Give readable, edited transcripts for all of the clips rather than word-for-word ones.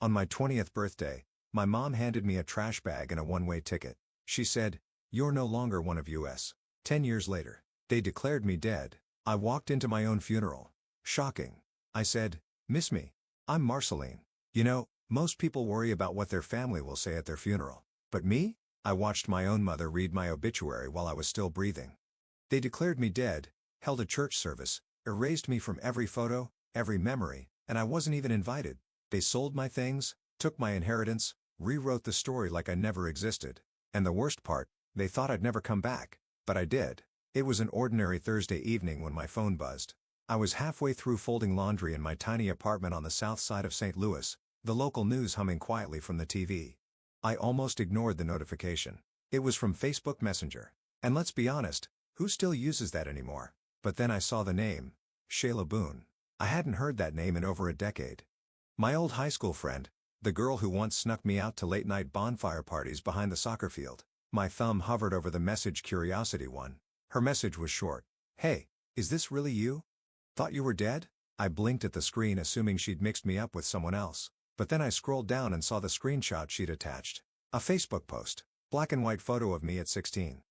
On my 20th birthday, my mom handed me a trash bag and a one-way ticket. She said, "You're no longer one of us." 10 years later, they declared me dead. I walked into my own funeral. Shocking. I said, "Miss me? I'm Marceline." You know, most people worry about what their family will say at their funeral. But me? I watched my own mother read my obituary while I was still breathing. They declared me dead, held a church service, erased me from every photo, every memory, and I wasn't even invited. They sold my things, took my inheritance, rewrote the story like I never existed. And the worst part, they thought I'd never come back. But I did. It was an ordinary Thursday evening when my phone buzzed. I was halfway through folding laundry in my tiny apartment on the south side of St. Louis, the local news humming quietly from the TV. I almost ignored the notification. It was from Facebook Messenger. And let's be honest, who still uses that anymore? But then I saw the name, Shayla Boone. I hadn't heard that name in over a decade. My old high school friend, the girl who once snuck me out to late-night bonfire parties behind the soccer field. My thumb hovered over the message Curiosity one. Her message was short. "Hey, is this really you? Thought you were dead?" I blinked at the screen assuming she'd mixed me up with someone else. But then I scrolled down and saw the screenshot she'd attached. A Facebook post. Black and white photo of me at 16.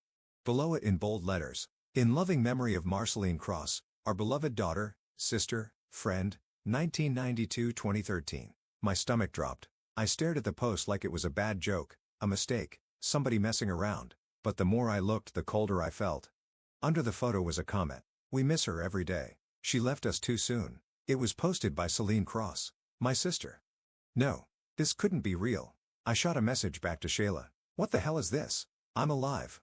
Below it in bold letters. "In loving memory of Marceline Cross, our beloved daughter, sister, friend, 1992-2013. My stomach dropped. I stared at the post like it was a bad joke, a mistake, somebody messing around. But the more I looked, the colder I felt. Under the photo was a comment. "We miss her every day. She left us too soon." It was posted by Celine Cross, my sister. No, this couldn't be real. I shot a message back to Shayla. "What the hell is this? I'm alive."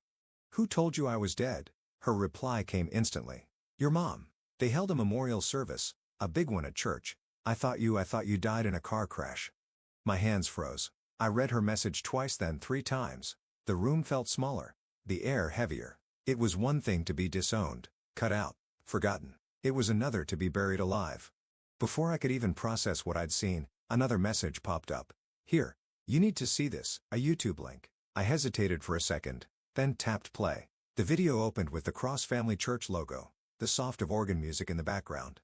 "Who told you I was dead?" Her reply came instantly. "Your mom. They held a memorial service, a big one at church. I thought you died in a car crash." My hands froze. I read her message twice, then 3 times. The room felt smaller, the air heavier. It was one thing to be disowned, cut out, forgotten. It was another to be buried alive. Before I could even process what I'd seen, another message popped up. "Here, you need to see this," a YouTube link. I hesitated for a second, then tapped play. The video opened with the Cross Family Church logo, the soft of organ music in the background.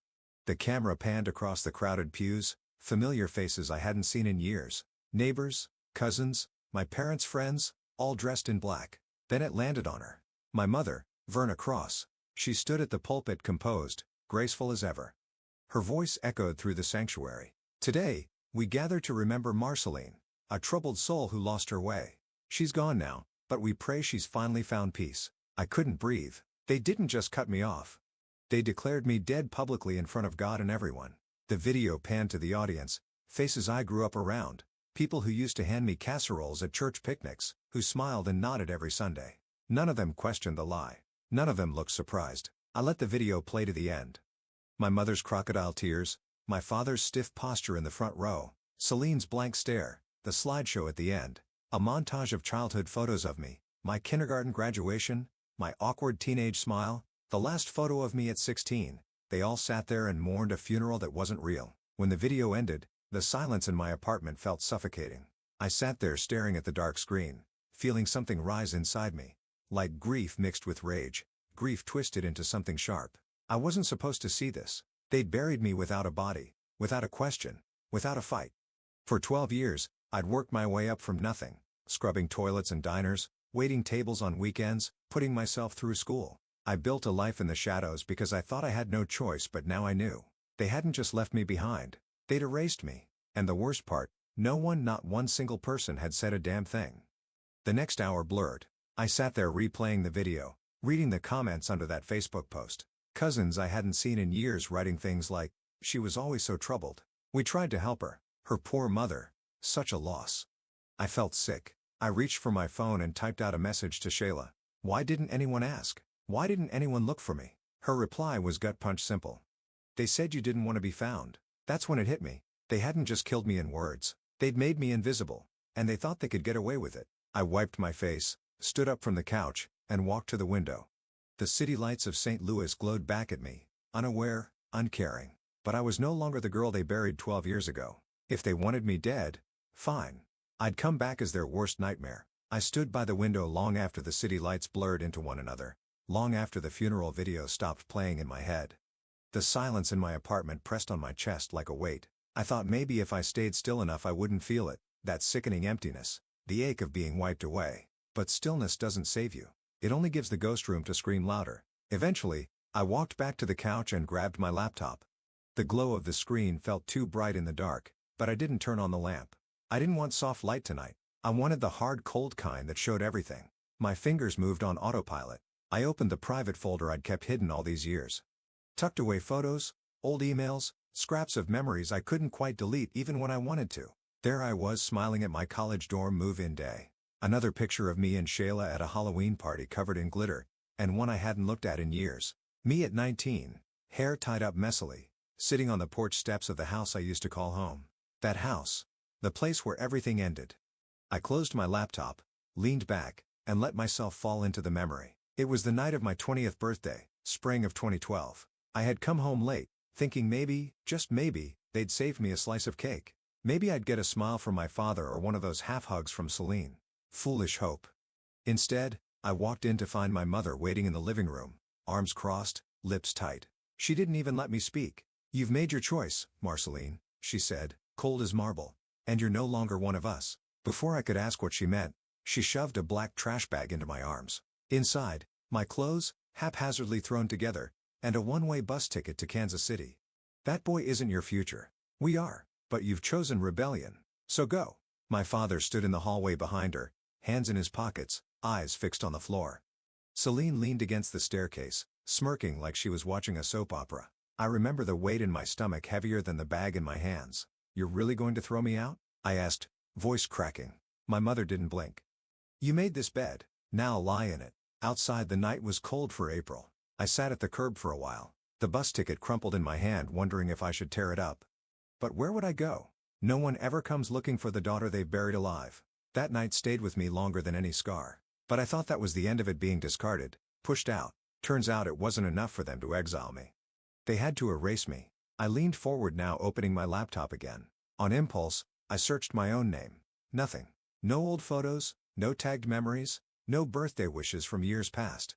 The camera panned across the crowded pews, familiar faces I hadn't seen in years. Neighbors, cousins, my parents' friends, all dressed in black. Then it landed on her. My mother, Verna Cross. She stood at the pulpit composed, graceful as ever. Her voice echoed through the sanctuary. "Today, we gather to remember Marceline, a troubled soul who lost her way. She's gone now, but we pray she's finally found peace." I couldn't breathe. They didn't just cut me off. They declared me dead publicly in front of God and everyone. The video panned to the audience, faces I grew up around, people who used to hand me casseroles at church picnics, who smiled and nodded every Sunday. None of them questioned the lie. None of them looked surprised. I let the video play to the end. My mother's crocodile tears, my father's stiff posture in the front row, Celine's blank stare, the slideshow at the end, a montage of childhood photos of me, my kindergarten graduation, my awkward teenage smile, the last photo of me at 16. They all sat there and mourned a funeral that wasn't real. When the video ended, the silence in my apartment felt suffocating. I sat there staring at the dark screen, feeling something rise inside me. Like grief mixed with rage, grief twisted into something sharp. I wasn't supposed to see this. They'd buried me without a body, without a question, without a fight. For 12 years, I'd worked my way up from nothing, scrubbing toilets and diners, waiting tables on weekends, putting myself through school. I built a life in the shadows because I thought I had no choice, but now I knew. They hadn't just left me behind. They'd erased me. And the worst part, no one, not one single person had said a damn thing. The next hour blurred. I sat there replaying the video, reading the comments under that Facebook post. Cousins I hadn't seen in years writing things like, "She was always so troubled. We tried to help her. Her poor mother. Such a loss." I felt sick. I reached for my phone and typed out a message to Shayla. Why didn't anyone ask? Why didn't anyone look for me? Her reply was gut punch simple. "They said you didn't want to be found." That's when it hit me. They hadn't just killed me in words. They'd made me invisible. And they thought they could get away with it. I wiped my face, stood up from the couch, and walked to the window. The city lights of St. Louis glowed back at me, unaware, uncaring. But I was no longer the girl they buried 12 years ago. If they wanted me dead, fine. I'd come back as their worst nightmare. I stood by the window long after the city lights blurred into one another, long after the funeral video stopped playing in my head. The silence in my apartment pressed on my chest like a weight. I thought maybe if I stayed still enough I wouldn't feel it, that sickening emptiness, the ache of being wiped away. But stillness doesn't save you. It only gives the ghost room to scream louder. Eventually, I walked back to the couch and grabbed my laptop. The glow of the screen felt too bright in the dark, but I didn't turn on the lamp. I didn't want soft light tonight. I wanted the hard cold kind that showed everything. My fingers moved on autopilot. I opened the private folder I'd kept hidden all these years. Tucked away photos, old emails, scraps of memories I couldn't quite delete even when I wanted to. There I was smiling at my college dorm move-in day. Another picture of me and Shayla at a Halloween party covered in glitter, and one I hadn't looked at in years. Me at 19, hair tied up messily, sitting on the porch steps of the house I used to call home. That house. The place where everything ended. I closed my laptop, leaned back, and let myself fall into the memory. It was the night of my 20th birthday, spring of 2012. I had come home late, thinking maybe, just maybe, they'd save me a slice of cake. Maybe I'd get a smile from my father or one of those half hugs from Celine. Foolish hope. Instead, I walked in to find my mother waiting in the living room, arms crossed, lips tight. She didn't even let me speak. "You've made your choice, Marceline," she said, cold as marble. "And you're no longer one of us." Before I could ask what she meant, she shoved a black trash bag into my arms. Inside, my clothes, haphazardly thrown together, and a one-way bus ticket to Kansas City. "That boy isn't your future. We are, but you've chosen rebellion. So go." My father stood in the hallway behind her, hands in his pockets, eyes fixed on the floor. Celine leaned against the staircase, smirking like she was watching a soap opera. I remember the weight in my stomach heavier than the bag in my hands. "You're really going to throw me out?" I asked, voice cracking. My mother didn't blink. "You made this bed. Now lie in it." Outside the night was cold for April. I sat at the curb for a while, the bus ticket crumpled in my hand, wondering if I should tear it up. But where would I go? No one ever comes looking for the daughter they've buried alive. That night stayed with me longer than any scar. But I thought that was the end of it, being discarded, pushed out. Turns out it wasn't enough for them to exile me. They had to erase me. I leaned forward now, opening my laptop again. On impulse, I searched my own name. Nothing. No old photos, no tagged memories, no birthday wishes from years past.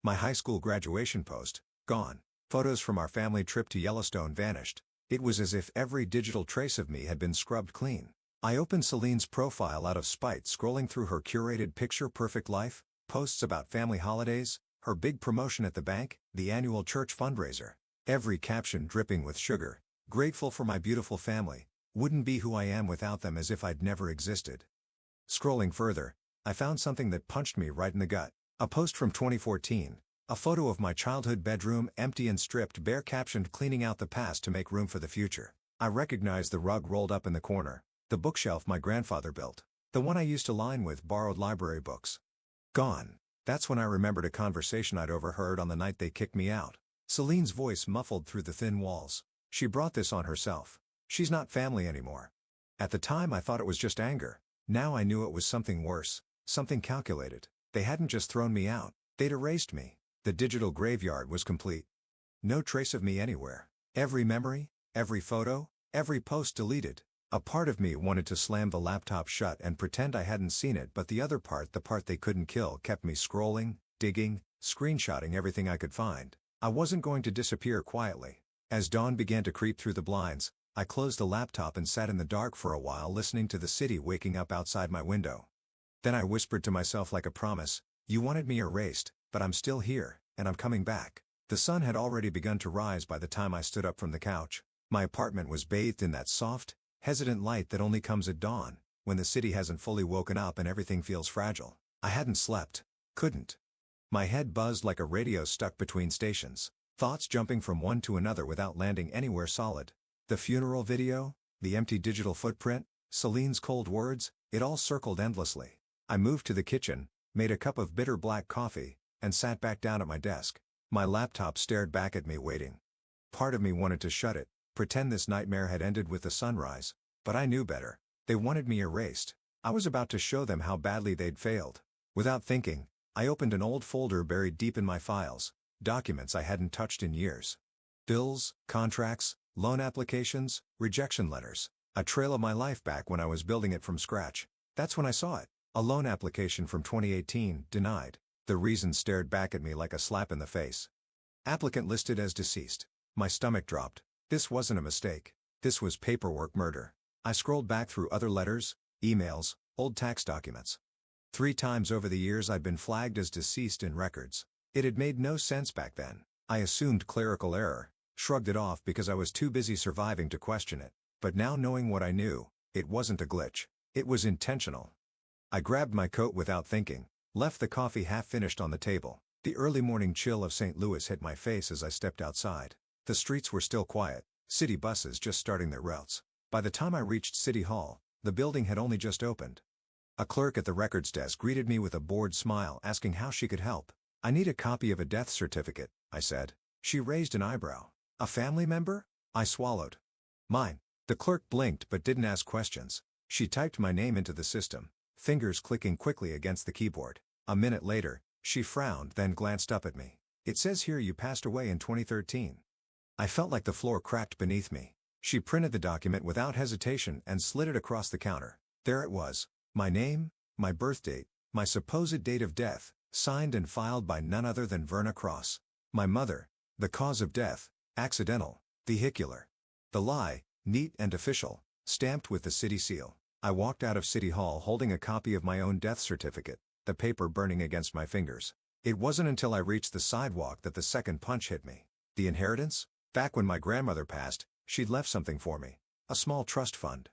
My high school graduation post, gone. Photos from our family trip to Yellowstone vanished. It was as if every digital trace of me had been scrubbed clean. I opened Celine's profile out of spite, scrolling through her curated picture-perfect life, posts about family holidays, her big promotion at the bank, the annual church fundraiser. Every caption dripping with sugar. "Grateful for my beautiful family. Wouldn't be who I am without them," as if I'd never existed. Scrolling further, I found something that punched me right in the gut. A post from 2014. A photo of my childhood bedroom, empty and stripped bare, captioned, "Cleaning out the past to make room for the future." I recognized the rug rolled up in the corner, the bookshelf my grandfather built, the one I used to line with borrowed library books. Gone. That's when I remembered a conversation I'd overheard on the night they kicked me out. Celine's voice muffled through the thin walls. "She brought this on herself. She's not family anymore." At the time I thought it was just anger. Now I knew it was something worse, something calculated. They hadn't just thrown me out, they'd erased me. The digital graveyard was complete. No trace of me anywhere. Every memory, every photo, every post deleted. A part of me wanted to slam the laptop shut and pretend I hadn't seen it, but the other part, the part they couldn't kill, kept me scrolling, digging, screenshotting everything I could find. I wasn't going to disappear quietly. As dawn began to creep through the blinds, I closed the laptop and sat in the dark for a while, listening to the city waking up outside my window. Then I whispered to myself like a promise, "You wanted me erased, but I'm still here, and I'm coming back." The sun had already begun to rise by the time I stood up from the couch. My apartment was bathed in that soft, hesitant light that only comes at dawn, when the city hasn't fully woken up and everything feels fragile. I hadn't slept. Couldn't. My head buzzed like a radio stuck between stations, thoughts jumping from one to another without landing anywhere solid. The funeral video, the empty digital footprint, Celine's cold words, it all circled endlessly. I moved to the kitchen, made a cup of bitter black coffee, and sat back down at my desk. My laptop stared back at me, waiting. Part of me wanted to shut it, pretend this nightmare had ended with the sunrise, but I knew better. They wanted me erased. I was about to show them how badly they'd failed. Without thinking, I opened an old folder buried deep in my files, documents I hadn't touched in years. Bills, contracts, loan applications, rejection letters, a trail of my life back when I was building it from scratch. That's when I saw it. A loan application from 2018, denied. The reason stared back at me like a slap in the face. Applicant listed as deceased. My stomach dropped. This wasn't a mistake. This was paperwork murder. I scrolled back through other letters, emails, old tax documents. 3 times over the years I'd been flagged as deceased in records. It had made no sense back then. I assumed clerical error, shrugged it off because I was too busy surviving to question it. But now knowing what I knew, it wasn't a glitch. It was intentional. I grabbed my coat without thinking, left the coffee half-finished on the table. The early morning chill of St. Louis hit my face as I stepped outside. The streets were still quiet, city buses just starting their routes. By the time I reached City Hall, the building had only just opened. A clerk at the records desk greeted me with a bored smile asking how she could help. "I need a copy of a death certificate," I said. She raised an eyebrow. "A family member?" I swallowed. "Mine." The clerk blinked but didn't ask questions. She typed my name into the system, fingers clicking quickly against the keyboard. A minute later, she frowned then glanced up at me. "It says here you passed away in 2013. I felt like the floor cracked beneath me. She printed the document without hesitation and slid it across the counter. There it was. My name, my birth date, my supposed date of death, signed and filed by none other than Verna Cross. My mother, the cause of death, accidental, vehicular. The lie, neat and official, stamped with the city seal. I walked out of City Hall holding a copy of my own death certificate, the paper burning against my fingers. It wasn't until I reached the sidewalk that the second punch hit me. The inheritance? Back when my grandmother passed, she'd left something for me. A small trust fund.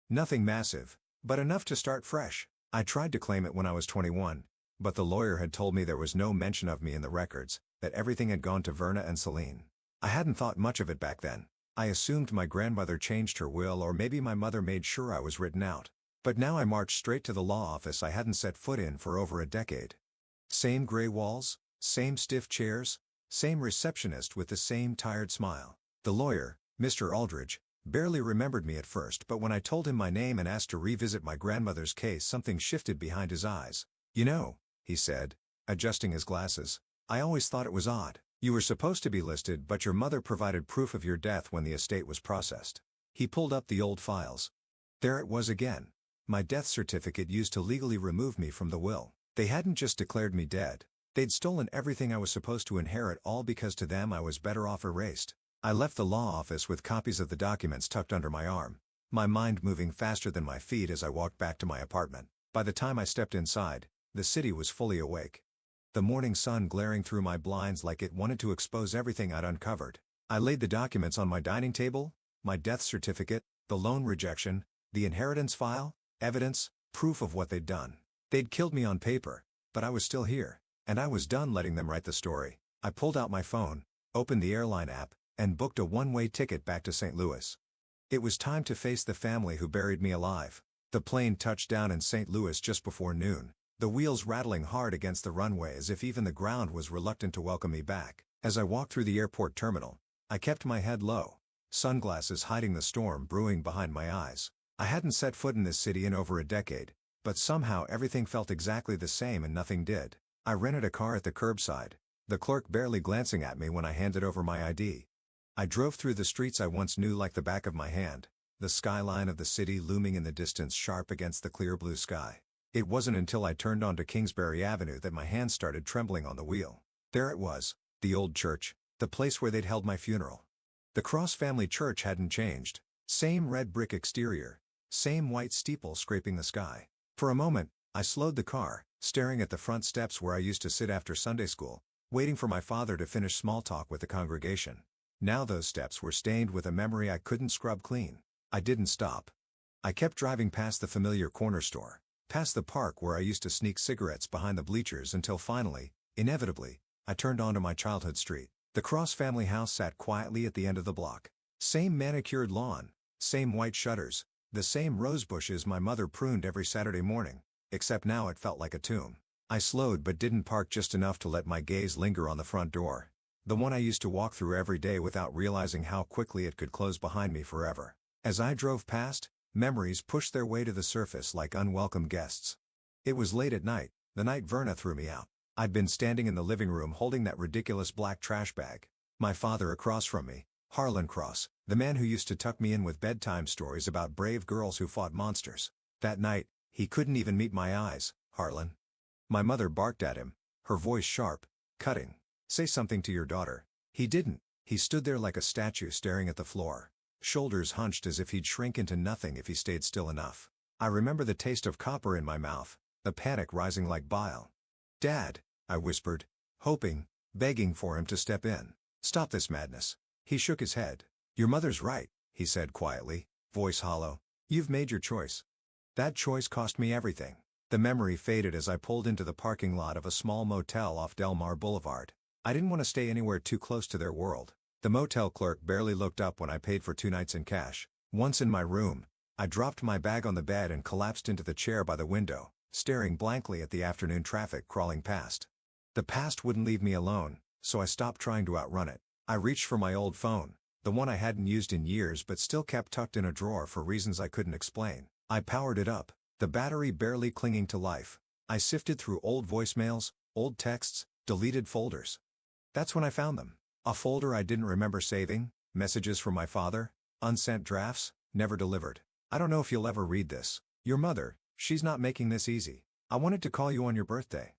Nothing massive, but enough to start fresh. I tried to claim it when I was 21, but the lawyer had told me there was no mention of me in the records, that everything had gone to Verna and Celine. I hadn't thought much of it back then. I assumed my grandmother changed her will or maybe my mother made sure I was written out. But now I marched straight to the law office I hadn't set foot in for over a decade. Same gray walls, same stiff chairs, same receptionist with the same tired smile. The lawyer, Mr. Aldridge, barely remembered me at first, but when I told him my name and asked to revisit my grandmother's case, something shifted behind his eyes. "You know," he said, adjusting his glasses, "I always thought it was odd. You were supposed to be listed, but your mother provided proof of your death when the estate was processed." He pulled up the old files. There it was again. My death certificate used to legally remove me from the will. They hadn't just declared me dead. They'd stolen everything I was supposed to inherit, all because to them I was better off erased. I left the law office with copies of the documents tucked under my arm, my mind moving faster than my feet as I walked back to my apartment. By the time I stepped inside, the city was fully awake. The morning sun glaring through my blinds like it wanted to expose everything I'd uncovered. I laid the documents on my dining table, my death certificate, the loan rejection, the inheritance file, evidence, proof of what they'd done. They'd killed me on paper, but I was still here, and I was done letting them write the story. I pulled out my phone, opened the airline app, and booked a one-way ticket back to St. Louis. It was time to face the family who buried me alive. The plane touched down in St. Louis just before noon, the wheels rattling hard against the runway as if even the ground was reluctant to welcome me back. As I walked through the airport terminal, I kept my head low, sunglasses hiding the storm brewing behind my eyes. I hadn't set foot in this city in over a decade, but somehow everything felt exactly the same and nothing did. I rented a car at the curbside, the clerk barely glancing at me when I handed over my ID. I drove through the streets I once knew like the back of my hand, the skyline of the city looming in the distance sharp against the clear blue sky. It wasn't until I turned onto Kingsbury Avenue that my hands started trembling on the wheel. There it was, the old church, the place where they'd held my funeral. The Cross family church hadn't changed. Same red brick exterior, same white steeple scraping the sky. For a moment, I slowed the car, staring at the front steps where I used to sit after Sunday school, waiting for my father to finish small talk with the congregation. Now those steps were stained with a memory I couldn't scrub clean. I didn't stop. I kept driving past the familiar corner store, past the park where I used to sneak cigarettes behind the bleachers until finally, inevitably, I turned onto my childhood street. The Cross family house sat quietly at the end of the block. Same manicured lawn, same white shutters, the same rose bushes my mother pruned every Saturday morning, except now it felt like a tomb. I slowed but didn't park just enough to let my gaze linger on the front door, the one I used to walk through every day without realizing how quickly it could close behind me forever. As I drove past, memories pushed their way to the surface like unwelcome guests. It was late at night, the night Verna threw me out. I'd been standing in the living room holding that ridiculous black trash bag. My father across from me, Harlan Cross, the man who used to tuck me in with bedtime stories about brave girls who fought monsters. That night, he couldn't even meet my eyes. "Harlan." My mother barked at him, her voice sharp, cutting. "Say something to your daughter." He didn't. He stood there like a statue staring at the floor. shoulders hunched as if he'd shrink into nothing if he stayed still enough. I remember the taste of copper in my mouth, the panic rising like bile. "Dad," I whispered, hoping, begging for him to step in. "Stop this madness." He shook his head. "Your mother's right," he said quietly, voice hollow. "You've made your choice." That choice cost me everything. The memory faded as I pulled into the parking lot of a small motel off Del Mar Boulevard. I didn't want to stay anywhere too close to their world. The motel clerk barely looked up when I paid for 2 nights in cash. Once in my room, I dropped my bag on the bed and collapsed into the chair by the window, staring blankly at the afternoon traffic crawling past. The past wouldn't leave me alone, so I stopped trying to outrun it. I reached for my old phone, the one I hadn't used in years but still kept tucked in a drawer for reasons I couldn't explain. I powered it up, the battery barely clinging to life. I sifted through old voicemails, old texts, deleted folders. That's when I found them. A folder I didn't remember saving, messages from my father, unsent drafts, never delivered. "I don't know if you'll ever read this. Your mother, she's not making this easy. I wanted to call you on your birthday."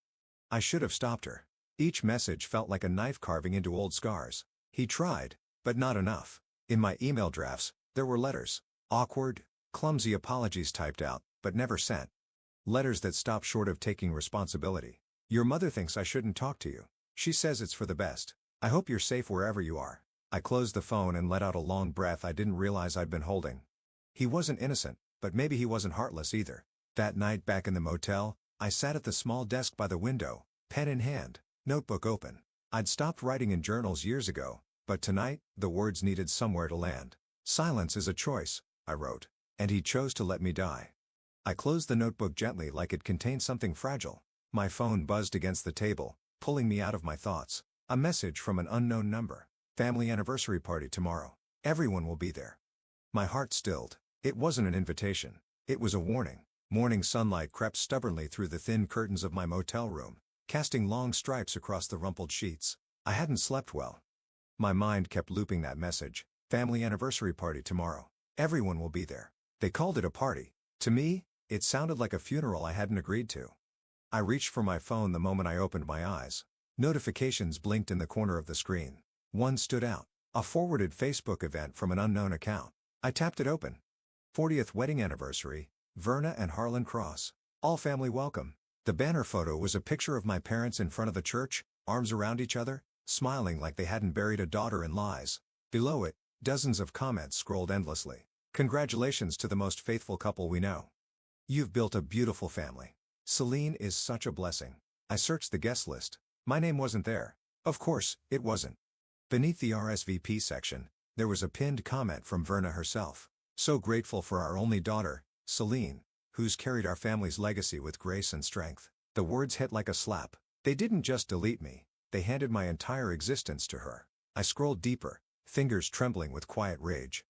I should have stopped her. Each message felt like a knife carving into old scars. He tried, but not enough. In my email drafts, there were letters. Awkward, clumsy apologies typed out, but never sent. Letters that stopped short of taking responsibility. "Your mother thinks I shouldn't talk to you. She says it's for the best. I hope you're safe wherever you are." I closed the phone and let out a long breath I didn't realize I'd been holding. He wasn't innocent, but maybe he wasn't heartless either. That night back in the motel, I sat at the small desk by the window, pen in hand, notebook open. I'd stopped writing in journals years ago, but tonight, the words needed somewhere to land. "Silence is a choice," I wrote, "and he chose to let me die." I closed the notebook gently like it contained something fragile. My phone buzzed against the table, pulling me out of my thoughts. A message from an unknown number. "Family anniversary party tomorrow. Everyone will be there." My heart stilled. It wasn't an invitation. It was a warning. Morning sunlight crept stubbornly through the thin curtains of my motel room, casting long stripes across the rumpled sheets. I hadn't slept well. My mind kept looping that message. Family anniversary party tomorrow. Everyone will be there. They called it a party. To me, it sounded like a funeral I hadn't agreed to. I reached for my phone the moment I opened my eyes. Notifications blinked in the corner of the screen. One stood out. A forwarded Facebook event from an unknown account. I tapped it open. 40th wedding anniversary, Verna and Harlan Cross. All family welcome. The banner photo was a picture of my parents in front of the church, arms around each other, smiling like they hadn't buried a daughter in lies. Below it, dozens of comments scrolled endlessly. "Congratulations to the most faithful couple we know. You've built a beautiful family. Celine is such a blessing." I searched the guest list. My name wasn't there. Of course, it wasn't. Beneath the RSVP section, there was a pinned comment from Verna herself. "So grateful for our only daughter, Celine, who's carried our family's legacy with grace and strength." The words hit like a slap. They didn't just delete me, they handed my entire existence to her. I scrolled deeper, fingers trembling with quiet rage.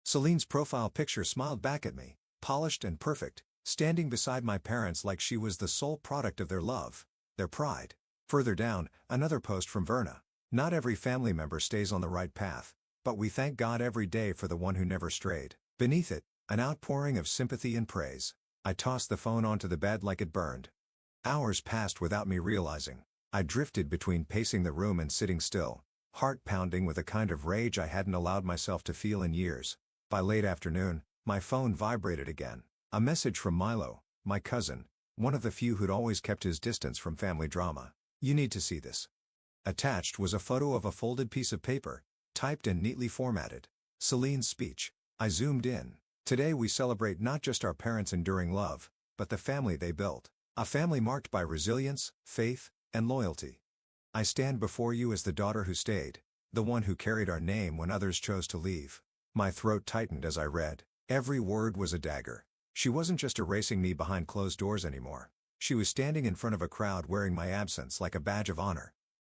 Celine's profile picture smiled back at me, polished and perfect, standing beside my parents like she was the sole product of their love, their pride. Further down, another post from Verna. "Not every family member stays on the right path, but we thank God every day for the one who never strayed." Beneath it, an outpouring of sympathy and praise. I tossed the phone onto the bed like it burned. Hours passed without me realizing. I drifted between pacing the room and sitting still, heart pounding with a kind of rage I hadn't allowed myself to feel in years. By late afternoon, my phone vibrated again. A message from Milo, my cousin, one of the few who'd always kept his distance from family drama. "You need to see this." Attached was a photo of a folded piece of paper, typed and neatly formatted. Celine's speech. I zoomed in. "Today we celebrate not just our parents' enduring love, but the family they built. A family marked by resilience, faith, and loyalty. I stand before you as the daughter who stayed, the one who carried our name when others chose to leave." My throat tightened as I read. Every word was a dagger. She wasn't just erasing me behind closed doors anymore. She was standing in front of a crowd wearing my absence like a badge of honor.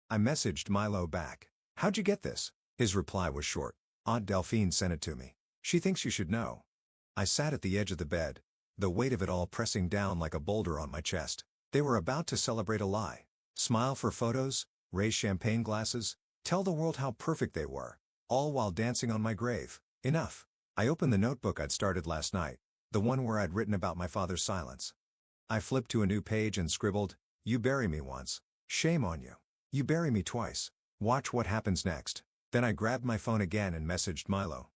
I messaged Milo back. "How'd you get this?" His reply was short. "Aunt Delphine sent it to me. She thinks you should know." I sat at the edge of the bed, the weight of it all pressing down like a boulder on my chest. They were about to celebrate a lie. Smile for photos, raise champagne glasses, tell the world how perfect they were, all while dancing on my grave. Enough. I opened the notebook I'd started last night, the one where I'd written about my father's silence. I flipped to a new page and scribbled, "You bury me once. Shame on you. You bury me twice. Watch what happens next." Then I grabbed my phone again and messaged Milo.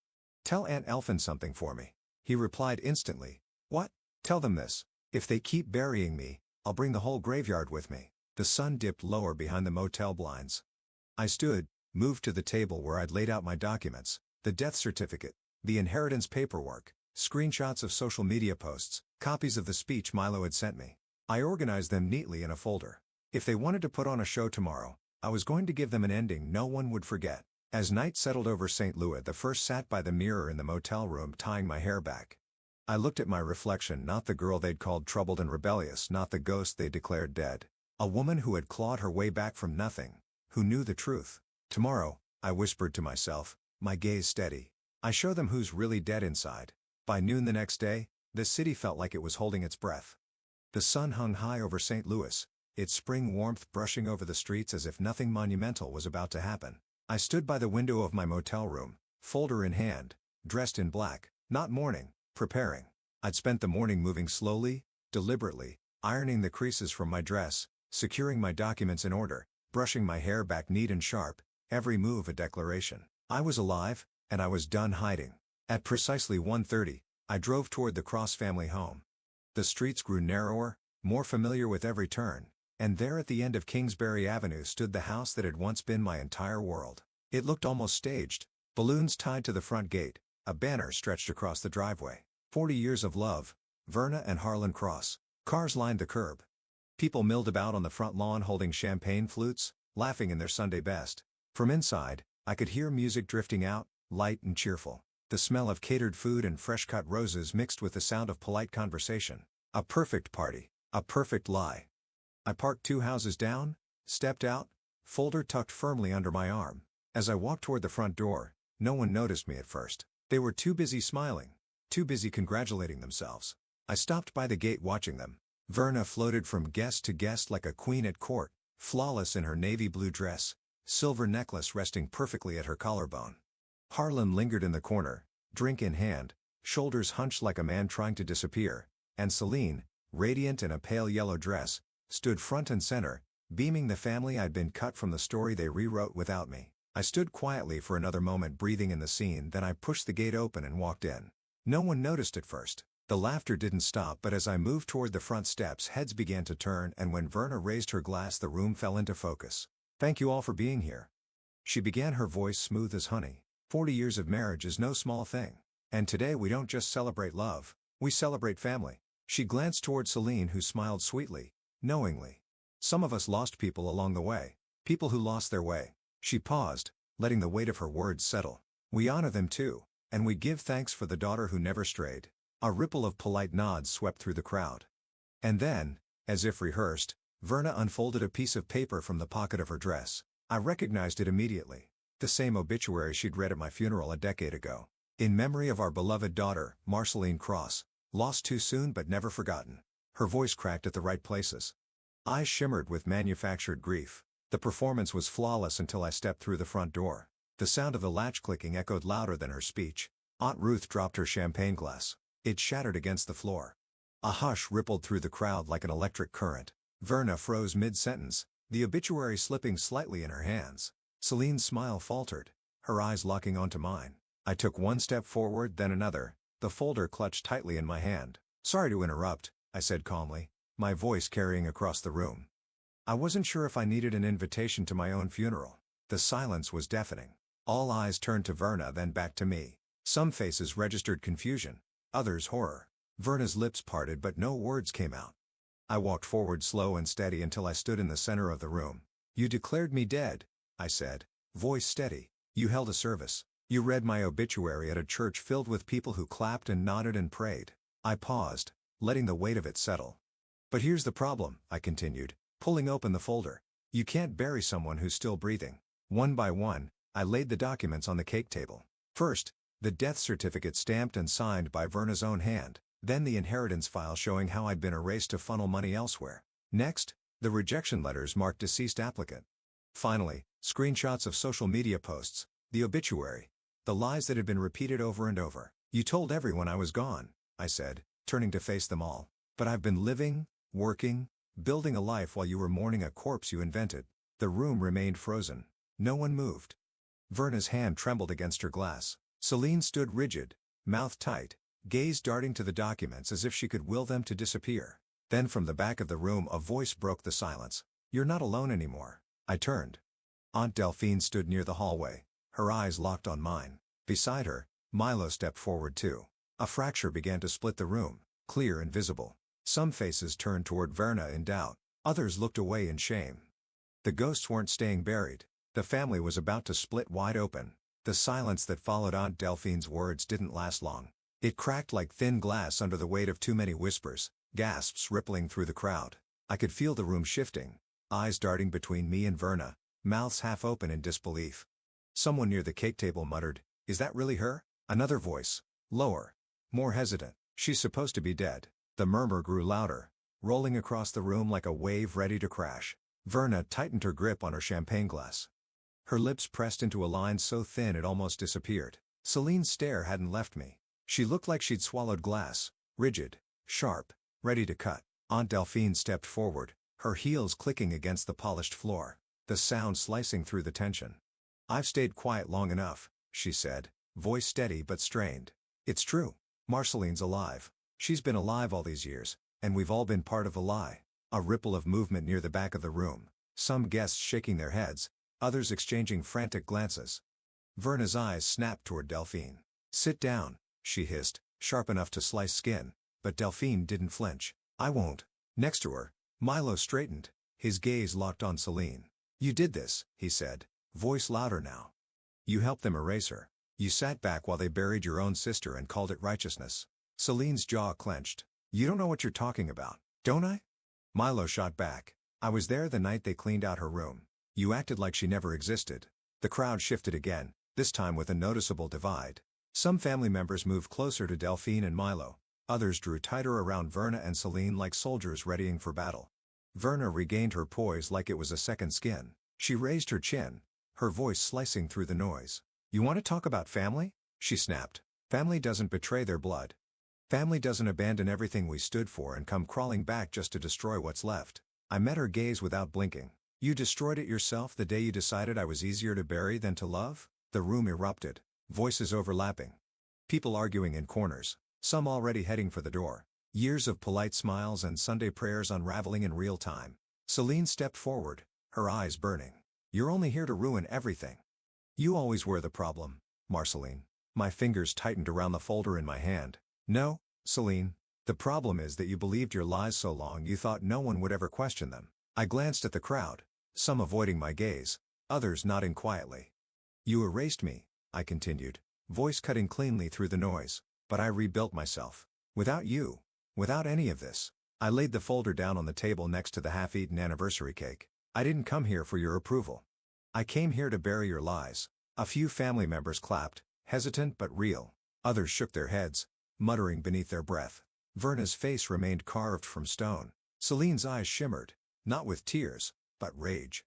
Tell Aunt Elfin something for me. He replied instantly. What? Tell them this. If they keep burying me, I'll bring the whole graveyard with me. The sun dipped lower behind the motel blinds. I stood, moved to the table where I'd laid out my documents, the death certificate, the inheritance paperwork, screenshots of social media posts, copies of the speech Milo had sent me. I organized them neatly in a folder. If they wanted to put on a show tomorrow, I was going to give them an ending no one would forget. As night settled over St. Louis, the first sat by the mirror in the motel room tying my hair back. I looked at my reflection, not the girl they'd called troubled and rebellious, not the ghost they declared dead. A woman who had clawed her way back from nothing, who knew the truth. Tomorrow, I whispered to myself, my gaze steady. I show them who's really dead inside. By noon the next day, the city felt like it was holding its breath. The sun hung high over St. Louis, its spring warmth brushing over the streets as if nothing monumental was about to happen. I stood by the window of my motel room, folder in hand, dressed in black, not mourning, preparing. I'd spent the morning moving slowly, deliberately, ironing the creases from my dress, securing my documents in order, brushing my hair back neat and sharp, every move a declaration. I was alive, and I was done hiding. At precisely 1:30, I drove toward the Cross family home. The streets grew narrower, more familiar with every turn, and there at the end of Kingsbury Avenue stood the house that had once been my entire world. It looked almost staged, balloons tied to the front gate, a banner stretched across the driveway. 40 years of love, Verna and Harlan Cross. Cars lined the curb. People milled about on the front lawn holding champagne flutes, laughing in their Sunday best. From inside, I could hear music drifting out, light and cheerful. The smell of catered food and fresh-cut roses mixed with the sound of polite conversation. A perfect party, a perfect lie. I parked 2 houses down, stepped out, folder tucked firmly under my arm. As I walked toward the front door, no one noticed me at first. They were too busy smiling, too busy congratulating themselves. I stopped by the gate watching them. Verna floated from guest to guest like a queen at court, flawless in her navy blue dress, silver necklace resting perfectly at her collarbone. Harlan lingered in the corner, drink in hand, shoulders hunched like a man trying to disappear, and Celine, radiant in a pale yellow dress, stood front and center, beaming the family I'd been cut from the story they rewrote without me. I stood quietly for another moment breathing in the scene, then I pushed the gate open and walked in. No one noticed at first. The laughter didn't stop, but as I moved toward the front steps heads began to turn, and when Verna raised her glass the room fell into focus. Thank you all for being here. She began, her voice smooth as honey. 40 years of marriage is no small thing. And today we don't just celebrate love, we celebrate family. She glanced toward Celine, who smiled sweetly, knowingly. Some of us lost people along the way, people who lost their way. She paused, letting the weight of her words settle. We honor them too, and we give thanks for the daughter who never strayed. A ripple of polite nods swept through the crowd. And then, as if rehearsed, Verna unfolded a piece of paper from the pocket of her dress. I recognized it immediately. The same obituary she'd read at my funeral a decade ago. In memory of our beloved daughter, Marceline Cross, lost too soon but never forgotten. Her voice cracked at the right places. Eyes shimmered with manufactured grief. The performance was flawless until I stepped through the front door. The sound of the latch clicking echoed louder than her speech. Aunt Ruth dropped her champagne glass. It shattered against the floor. A hush rippled through the crowd like an electric current. Verna froze mid-sentence, the obituary slipping slightly in her hands. Celine's smile faltered, her eyes locking onto mine. I took one step forward, then another, the folder clutched tightly in my hand. Sorry to interrupt, I said calmly, my voice carrying across the room. I wasn't sure if I needed an invitation to my own funeral. The silence was deafening. All eyes turned to Verna, then back to me. Some faces registered confusion, others horror. Verna's lips parted but no words came out. I walked forward slow and steady until I stood in the center of the room. You declared me dead, I said, voice steady. You held a service. You read my obituary at a church filled with people who clapped and nodded and prayed. I paused, letting the weight of it settle. But here's the problem, I continued, pulling open the folder. You can't bury someone who's still breathing. One by one, I laid the documents on the cake table. First, the death certificate stamped and signed by Verna's own hand. Then the inheritance file showing how I'd been erased to funnel money elsewhere. Next, the rejection letters marked deceased applicant. Finally, screenshots of social media posts, the obituary, the lies that had been repeated over and over. You told everyone I was gone, I said, turning to face them all. But I've been living, working, building a life while you were mourning a corpse you invented. The room remained frozen. No one moved. Verna's hand trembled against her glass. Celine stood rigid, mouth tight, gaze darting to the documents as if she could will them to disappear. Then from the back of the room a voice broke the silence. "You're not alone anymore." I turned. Aunt Delphine stood near the hallway, her eyes locked on mine. Beside her, Milo stepped forward too. A fracture began to split the room, clear and visible. Some faces turned toward Verna in doubt, others looked away in shame. The ghosts weren't staying buried. The family was about to split wide open. The silence that followed Aunt Delphine's words didn't last long. It cracked like thin glass under the weight of too many whispers, gasps rippling through the crowd. I could feel the room shifting, eyes darting between me and Verna, mouths half open in disbelief. Someone near the cake table muttered, "Is that really her?" Another voice, lower, more hesitant, "She's supposed to be dead." The murmur grew louder, rolling across the room like a wave ready to crash. Verna tightened her grip on her champagne glass. Her lips pressed into a line so thin it almost disappeared. Celine's stare hadn't left me. She looked like she'd swallowed glass, rigid, sharp, ready to cut. Aunt Delphine stepped forward, her heels clicking against the polished floor, the sound slicing through the tension. "I've stayed quiet long enough," she said, voice steady but strained. "It's true. Marceline's alive. She's been alive all these years, and we've all been part of the lie." A ripple of movement near the back of the room, some guests shaking their heads, others exchanging frantic glances. Verna's eyes snapped toward Delphine. "Sit down," she hissed, sharp enough to slice skin, but Delphine didn't flinch. "I won't." Next to her, Milo straightened, his gaze locked on Celine. "You did this," he said, voice louder now. "You helped them erase her. You sat back while they buried your own sister and called it righteousness." Celine's jaw clenched. "You don't know what you're talking about, don't I?" Milo shot back. "I was there the night they cleaned out her room. You acted like she never existed." The crowd shifted again, this time with a noticeable divide. Some family members moved closer to Delphine and Milo, others drew tighter around Verna and Celine like soldiers readying for battle. Verna regained her poise like it was a second skin. She raised her chin, her voice slicing through the noise. "You want to talk about family?" she snapped. "Family doesn't betray their blood. Family doesn't abandon everything we stood for and come crawling back just to destroy what's left." I met her gaze without blinking. "You destroyed it yourself the day you decided I was easier to bury than to love?" The room erupted, voices overlapping. People arguing in corners, some already heading for the door. Years of polite smiles and Sunday prayers unraveling in real time. Celine stepped forward, her eyes burning. "You're only here to ruin everything. You always were the problem, Marceline." My fingers tightened around the folder in my hand. "No, Celine. The problem is that you believed your lies so long you thought no one would ever question them." I glanced at the crowd, some avoiding my gaze, others nodding quietly. "You erased me," I continued, voice cutting cleanly through the noise, "but I rebuilt myself. Without you. Without any of this." I laid the folder down on the table next to the half-eaten anniversary cake. "I didn't come here for your approval. I came here to bury your lies." A few family members clapped, hesitant but real. Others shook their heads, muttering beneath their breath. Verna's face remained carved from stone. Celine's eyes shimmered, not with tears, but rage.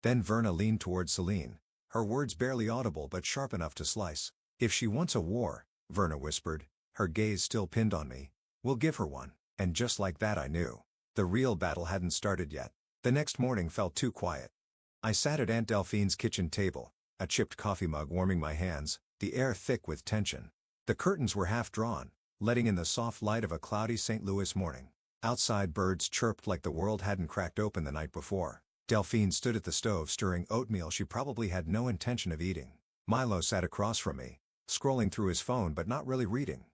Then Verna leaned toward Celine, her words barely audible but sharp enough to slice. "If she wants a war," Verna whispered, her gaze still pinned on me, "we'll give her one." And just like that I knew. The real battle hadn't started yet. The next morning felt too quiet. I sat at Aunt Delphine's kitchen table, a chipped coffee mug warming my hands, the air thick with tension. The curtains were half drawn, letting in the soft light of a cloudy St. Louis morning. Outside birds chirped like the world hadn't cracked open the night before. Delphine stood at the stove stirring oatmeal she probably had no intention of eating. Milo sat across from me, scrolling through his phone but not really reading.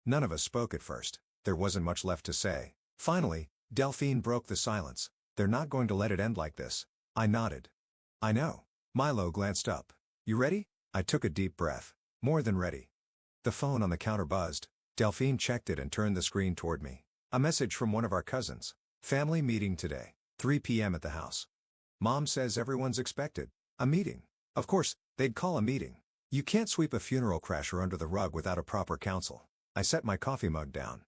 None of us spoke at first. There wasn't much left to say. Finally, Delphine broke the silence. "They're not going to let it end like this." I nodded. "I know." Milo glanced up. "You ready?" I took a deep breath. More than ready. The phone on the counter buzzed. Delphine checked it and turned the screen toward me. A message from one of our cousins. "Family meeting today. 3 p.m. at the house. Mom says everyone's expected." A meeting. Of course, they'd call a meeting. You can't sweep a funeral crasher under the rug without a proper counsel. I set my coffee mug down.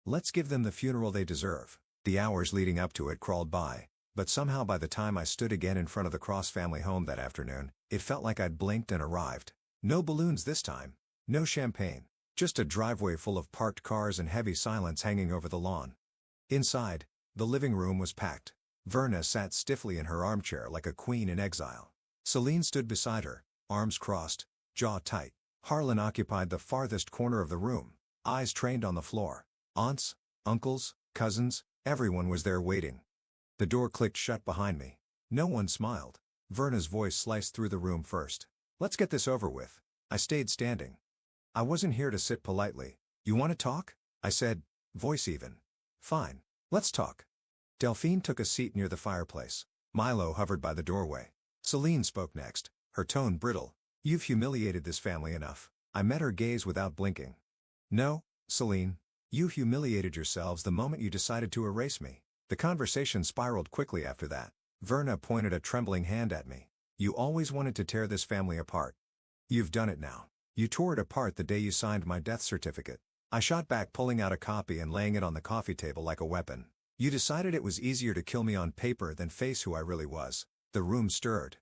Let's give them the funeral they deserve. The hours leading up to it crawled by, but somehow by the time I stood again in front of the Cross family home that afternoon, it felt like I'd blinked and arrived. No balloons this time. No champagne. Just a driveway full of parked cars and heavy silence hanging over the lawn. Inside, the living room was packed. Verna sat stiffly in her armchair like a queen in exile. Celine stood beside her, arms crossed, jaw tight. Harlan occupied the farthest corner of the room, eyes trained on the floor. Aunts, uncles, cousins, everyone was there waiting. The door clicked shut behind me. No one smiled. Verna's voice sliced through the room first. "Let's get this over with." I stayed standing. "I wasn't here to sit politely. You want to talk?" I said, voice even. "Fine. Let's talk." Delphine took a seat near the fireplace. Milo hovered by the doorway. Celine spoke next, her tone brittle. "You've humiliated this family enough." I met her gaze without blinking. "No, Celine. You humiliated yourselves the moment you decided to erase me." The conversation spiraled quickly after that. Verna pointed a trembling hand at me. "You always wanted to tear this family apart. You've done it now. You tore it apart the day you signed my death certificate." I shot back, pulling out a copy and laying it on the coffee table like a weapon. "You decided it was easier to kill me on paper than face who I really was." The room stirred.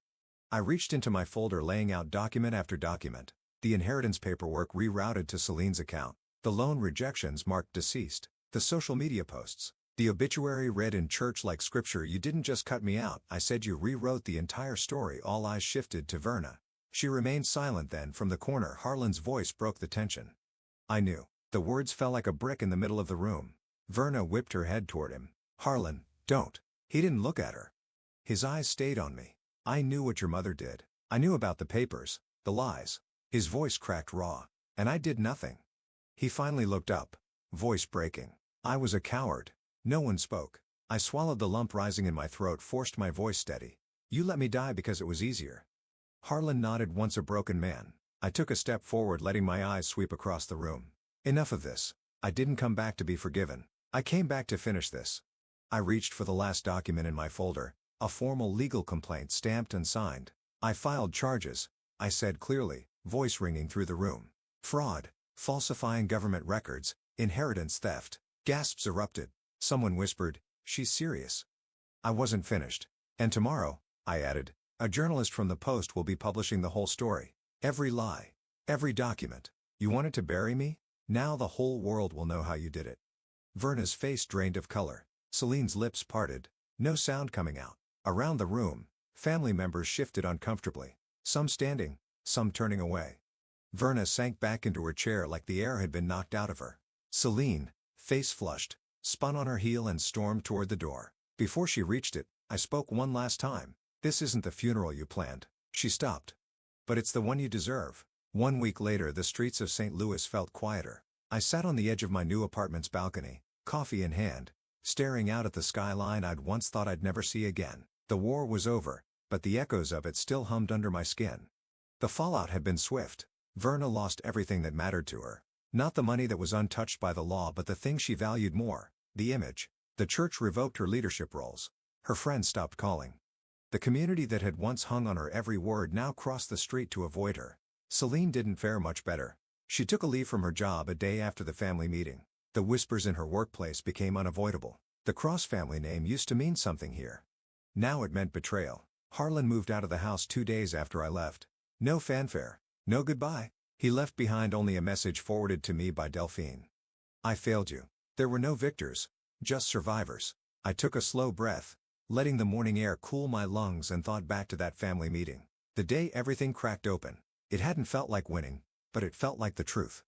I reached into my folder, laying out document after document. The inheritance paperwork rerouted to Celine's account. The loan rejections marked deceased. The social media posts. The obituary read in church like scripture. "You didn't just cut me out," I said. "You rewrote the entire story." All eyes shifted to Verna. She remained silent. Then, from the corner, Harlan's voice broke the tension. I knew. The words fell like a brick in the middle of the room. Verna whipped her head toward him. "Harlan, don't." He didn't look at her. His eyes stayed on me. "I knew what your mother did. I knew about the papers, the lies." His voice cracked raw. "And I did nothing." He finally looked up, voice breaking. "I was a coward." No one spoke. I swallowed the lump rising in my throat, forced my voice steady. "You let me die because it was easier." Harlan nodded. "Once a broken man." I took a step forward, letting my eyes sweep across the room. "Enough of this. I didn't come back to be forgiven. I came back to finish this." I reached for the last document in my folder, a formal legal complaint stamped and signed. "I filed charges," I said clearly, voice ringing through the room. "Fraud, falsifying government records, inheritance theft." Gasps erupted. Someone whispered, "She's serious." I wasn't finished. "And tomorrow," I added, "a journalist from the Post will be publishing the whole story. Every lie. Every document. You wanted to bury me? Now the whole world will know how you did it." Verna's face drained of color. Celine's lips parted. No sound coming out. Around the room, family members shifted uncomfortably. Some standing, some turning away. Verna sank back into her chair like the air had been knocked out of her. Celine, face flushed, spun on her heel and stormed toward the door. Before she reached it, I spoke one last time. "This isn't the funeral you planned." She stopped. "But it's the one you deserve." 1 week later, the streets of St. Louis felt quieter. I sat on the edge of my new apartment's balcony, coffee in hand, staring out at the skyline I'd once thought I'd never see again. The war was over, but the echoes of it still hummed under my skin. The fallout had been swift. Verna lost everything that mattered to her. Not the money that was untouched by the law, but the thing she valued more, the image. The church revoked her leadership roles. Her friends stopped calling. The community that had once hung on her every word now crossed the street to avoid her. Celine didn't fare much better. She took a leave from her job a day after the family meeting. The whispers in her workplace became unavoidable. The Cross family name used to mean something here. Now it meant betrayal. Harlan moved out of the house 2 days after I left. No fanfare. No goodbye. He left behind only a message forwarded to me by Delphine. "I failed you." There were no victors, just survivors. I took a slow breath, letting the morning air cool my lungs, and thought back to that family meeting. The day everything cracked open. It hadn't felt like winning, but it felt like the truth.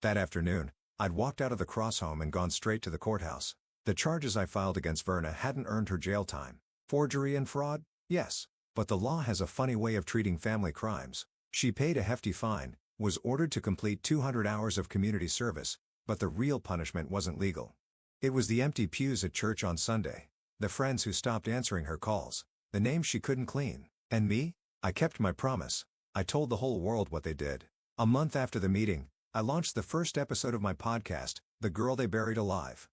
That afternoon, I'd walked out of the Cross home and gone straight to the courthouse. The charges I filed against Verna hadn't earned her jail time. Forgery and fraud? Yes. But the law has a funny way of treating family crimes. She paid a hefty fine, was ordered to complete 200 hours of community service, but the real punishment wasn't legal. It was the empty pews at church on Sunday, the friends who stopped answering her calls, the names she couldn't clean. And me? I kept my promise. I told the whole world what they did. A month after the meeting, I launched the first episode of my podcast, The Girl They Buried Alive.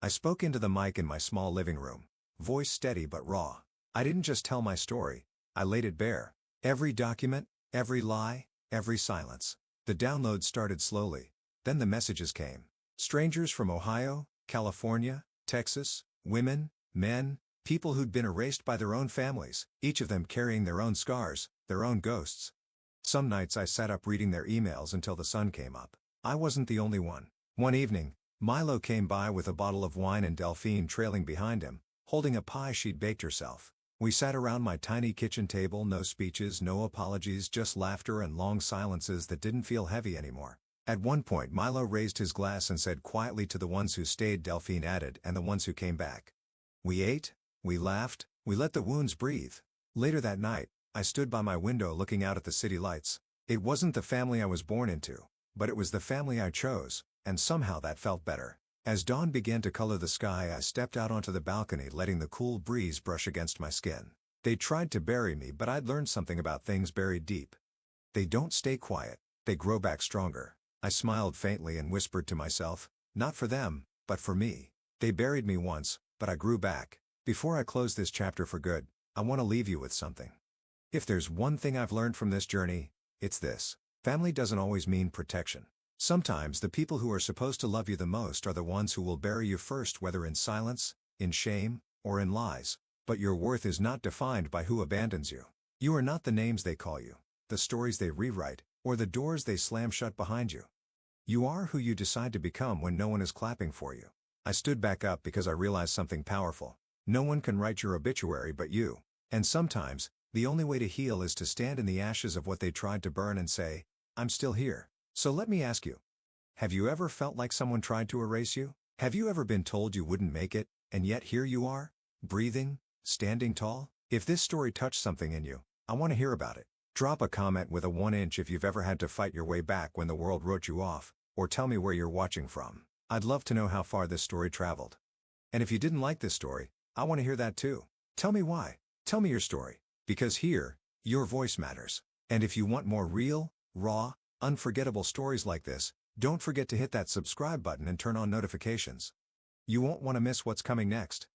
I spoke into the mic in my small living room, voice steady but raw. I didn't just tell my story, I laid it bare. Every document, every lie, every silence. The downloads started slowly, then the messages came. Strangers from Ohio, California, Texas, women, men, people who'd been erased by their own families, each of them carrying their own scars, their own ghosts. Some nights I sat up reading their emails until the sun came up. I wasn't the only one. One evening, Milo came by with a bottle of wine and Delphine trailing behind him, holding a pie she'd baked herself. We sat around my tiny kitchen table, no speeches, no apologies, just laughter and long silences that didn't feel heavy anymore. At one point Milo raised his glass and said quietly to the ones who stayed, Delphine added, and the ones who came back. We ate, we laughed, we let the wounds breathe. Later that night, I stood by my window looking out at the city lights. It wasn't the family I was born into, but it was the family I chose, and somehow that felt better. As dawn began to color the sky, I stepped out onto the balcony, letting the cool breeze brush against my skin. They tried to bury me, but I'd learned something about things buried deep. They don't stay quiet, they grow back stronger. I smiled faintly and whispered to myself, not for them, but for me. They buried me once, but I grew back. Before I close this chapter for good, I want to leave you with something. If there's one thing I've learned from this journey, it's this. Family doesn't always mean protection. Sometimes the people who are supposed to love you the most are the ones who will bury you first, whether in silence, in shame, or in lies. But your worth is not defined by who abandons you. You are not the names they call you, the stories they rewrite, or the doors they slam shut behind you. You are who you decide to become when no one is clapping for you. I stood back up because I realized something powerful. No one can write your obituary but you. And sometimes, the only way to heal is to stand in the ashes of what they tried to burn and say, I'm still here. So let me ask you. Have you ever felt like someone tried to erase you? Have you ever been told you wouldn't make it, and yet here you are, breathing, standing tall? If this story touched something in you, I want to hear about it. Drop a comment with a 1-inch if you've ever had to fight your way back when the world wrote you off, or tell me where you're watching from. I'd love to know how far this story traveled. And if you didn't like this story, I want to hear that too. Tell me why. Tell me your story. Because here, your voice matters. And if you want more real, raw, unforgettable stories like this, don't forget to hit that subscribe button and turn on notifications. You won't want to miss what's coming next.